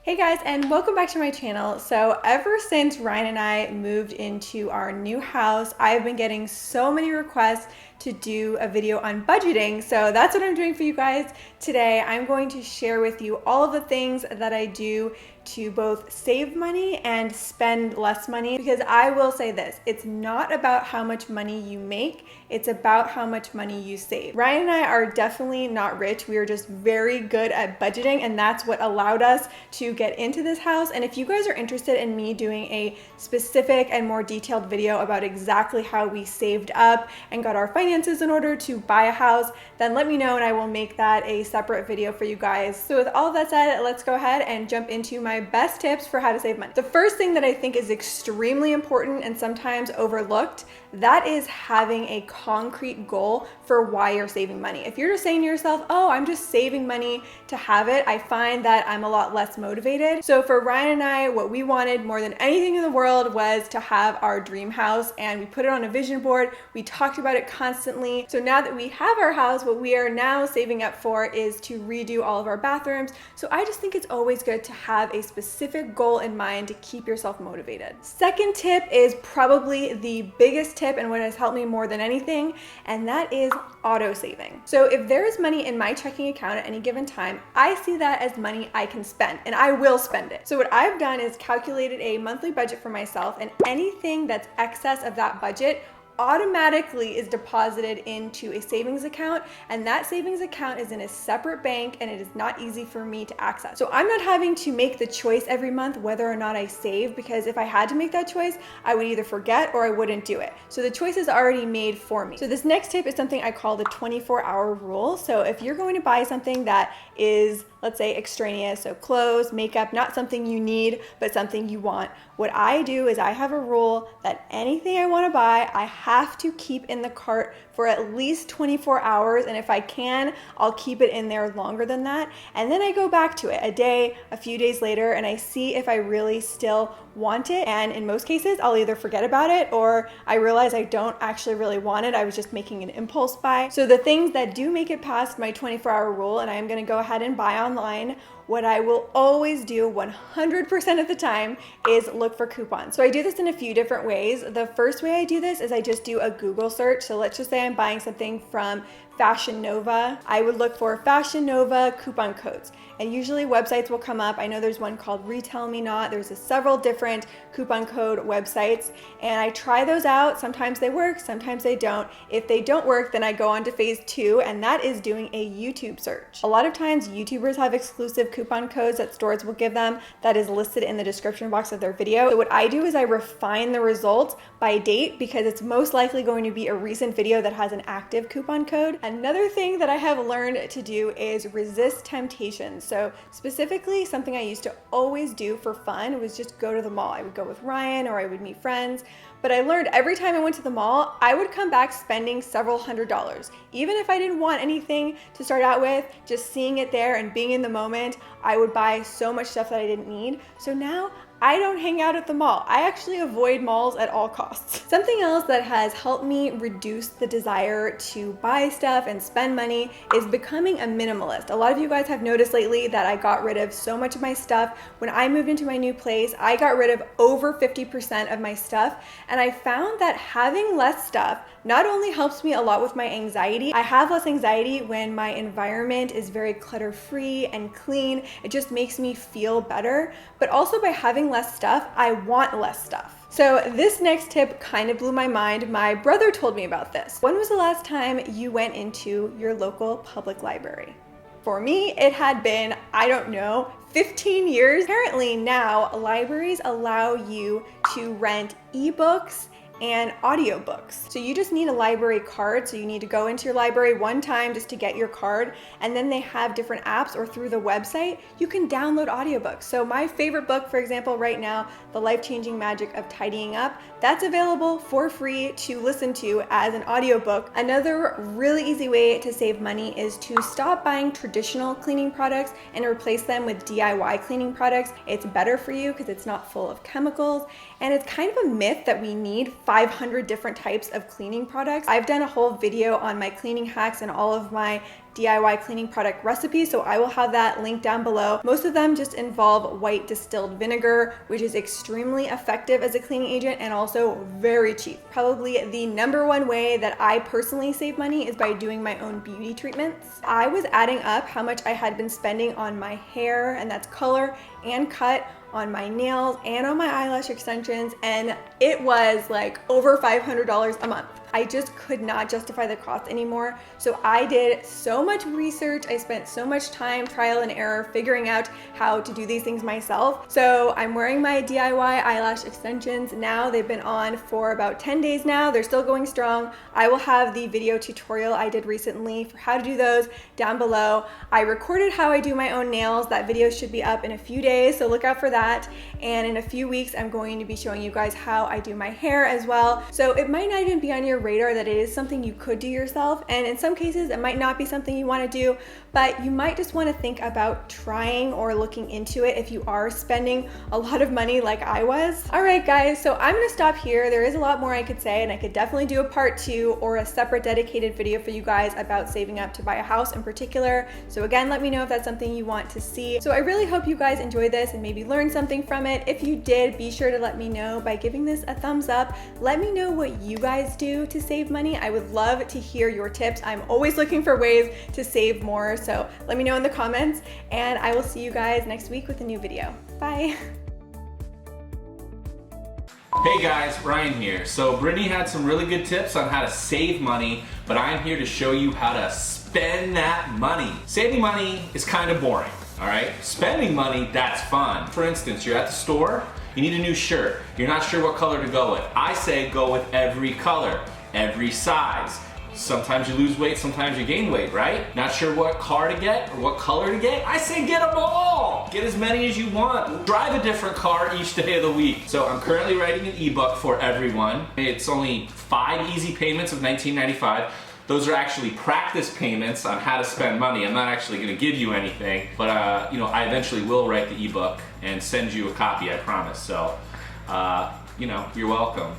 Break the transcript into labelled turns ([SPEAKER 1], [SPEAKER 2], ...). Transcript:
[SPEAKER 1] Hey guys, and welcome back to my channel. So ever since Ryan and I moved into our new house, I've been getting so many requests to do a video on budgeting. So that's what I'm doing for you guys today. I'm going to share with you all of the things that I do to both save money and spend less money, because I will say this, it's not about how much money you make, it's about how much money you save. Ryan and I are definitely not rich. We are just very good at budgeting, and that's what allowed us to get into this house. And if you guys are interested in me doing a specific and more detailed video about exactly how we saved up and got our finances in order to buy a house, then let me know and I will make that a separate video for you guys. So with all of that said, let's go ahead and jump into my best tips for how to save money. The first thing that I think is extremely important and sometimes overlooked, that is having a concrete goal for why you're saving money. If you're just saying to yourself, oh, I'm just saving money to have it, I find that I'm a lot less motivated. So for Ryan and I, what we wanted more than anything in the world was to have our dream house, and we put it on a vision board. We talked about it constantly. So now that we have our house, what we are now saving up for is to redo all of our bathrooms. So I just think it's always good to have a specific goal in mind to keep yourself motivated. Second tip is probably the biggest tip and what has helped me more than anything, and that is auto saving. So if there is money in my checking account at any given time, I see that as money I can spend, and I will spend it. So what I've done is calculated a monthly budget for myself, and anything that's excess of that budget automatically is deposited into a savings account, and that savings account is in a separate bank, and it is not easy for me to access. So I'm not having to make the choice every month whether or not I save, because if I had to make that choice, I would either forget or I wouldn't do it. So the choice is already made for me. So this next tip is something I call the 24-hour rule. So if you're going to buy something that is, let's say, extraneous, so clothes, makeup, not something you need, but something you want, what I do is I have a rule that anything I want to buy, I have to keep in the cart for at least 24 hours. And if I can, I'll keep it in there longer than that. And then I go back to it a day, a few days later, and I see if I really still want it. And in most cases, I'll either forget about it or I realize I don't actually really want it. I was just making an impulse buy. So the things that do make it past my 24-hour rule, and I'm going to go ahead and buy online, what I will always do 100% of the time is look for coupons. So I do this in a few different ways. The first way I do this is I just do a Google search. So let's just say I'm buying something from Fashion Nova. I would look for Fashion Nova coupon codes, and usually websites will come up. I know there's one called Retail Me Not. There's several different coupon code websites, and I try those out. Sometimes they work, sometimes they don't. If they don't work, then I go on to phase 2, and that is doing a YouTube search. A lot of times YouTubers have exclusive coupon codes that stores will give them that is listed in the description box of their video. So what I do is I refine the results by date, because it's most likely going to be a recent video that has an active coupon code. Another thing that I have learned to do is resist temptations. So specifically, something I used to always do for fun was just go to the mall. I would go with Ryan or I would meet friends. But I learned every time I went to the mall, I would come back spending several $100s. Even if I didn't want anything to start out with, just seeing it there and being in the moment, I would buy so much stuff that I didn't need. So now I don't hang out at the mall. I actually avoid malls at all costs. Something else that has helped me reduce the desire to buy stuff and spend money is becoming a minimalist. A lot of you guys have noticed lately that I got rid of so much of my stuff. When I moved into my new place, I got rid of over 50% of my stuff, and I found that having less stuff not only helps me a lot with my anxiety. I have less anxiety when my environment is very clutter-free and clean. It just makes me feel better. But also by having less stuff, I want less stuff. So this next tip kind of blew my mind. My brother told me about this. When was the last time you went into your local public library? For me, it had been, I don't know, 15 years. Apparently now, libraries allow you to rent ebooks and audiobooks. So you just need a library card. So you need to go into your library one time just to get your card, and then they have different apps, or through the website, you can download audiobooks. So my favorite book, for example, right now, The Life-Changing Magic of Tidying Up, that's available for free to listen to as an audiobook. Another really easy way to save money is to stop buying traditional cleaning products and replace them with DIY cleaning products. It's better for you because it's not full of chemicals, and it's kind of a myth that we need 500 different types of cleaning products. I've done a whole video on my cleaning hacks and all of my DIY cleaning product recipes, so I will have that linked down below. Most of them just involve white distilled vinegar, which is extremely effective as a cleaning agent and also very cheap. Probably the #1 way that I personally save money is by doing my own beauty treatments. I was adding up how much I had been spending on my hair, and that's color and cut, on my nails and on my eyelash extensions, and it was like over $500 a month. I just could not justify the cost anymore. So I did so much research. I spent so much time, trial and error, figuring out how to do these things myself. So I'm wearing my DIY eyelash extensions now. They've been on for about 10 days now. They're still going strong. I will have the video tutorial I did recently for how to do those down below. I recorded how I do my own nails. That video should be up in a few days, so look out for that. And in a few weeks, I'm going to be showing you guys how I do my hair as well. So it might not even be on your radar that it is something you could do yourself, and in some cases it might not be something you want to do, but you might just want to think about trying or looking into it if you are spending a lot of money like I was. All right guys, so I'm gonna stop here. There is a lot more I could say, and I could definitely do a part 2 or a separate dedicated video for you guys about saving up to buy a house in particular. So again, let me know if that's something you want to see. So I really hope you guys enjoyed this and maybe learned something from it. If you did, be sure to let me know by giving this a thumbs up. Let me know what you guys do to save money. I would love to hear your tips. I'm always looking for ways to save more, so let me know in the comments, and I will see you guys next week with a new video. Bye.
[SPEAKER 2] Hey guys, Ryan here. So Brittany had some really good tips on how to save money, but I'm here to show you how to spend that money. Saving money is kind of boring, all right? Spending money, that's fun. For instance, you're at the store, you need a new shirt. You're not sure what color to go with. I say go with every color, every size. Sometimes you lose weight, sometimes you gain weight, right? Not sure what car to get or what color to get? I say get them all! Get as many as you want. Drive a different car each day of the week. So I'm currently writing an ebook for everyone. It's only 5 easy payments of $19.95. Those are actually practice payments on how to spend money. I'm not actually gonna give you anything, but I eventually will write the ebook and send you a copy, I promise. So, you're welcome.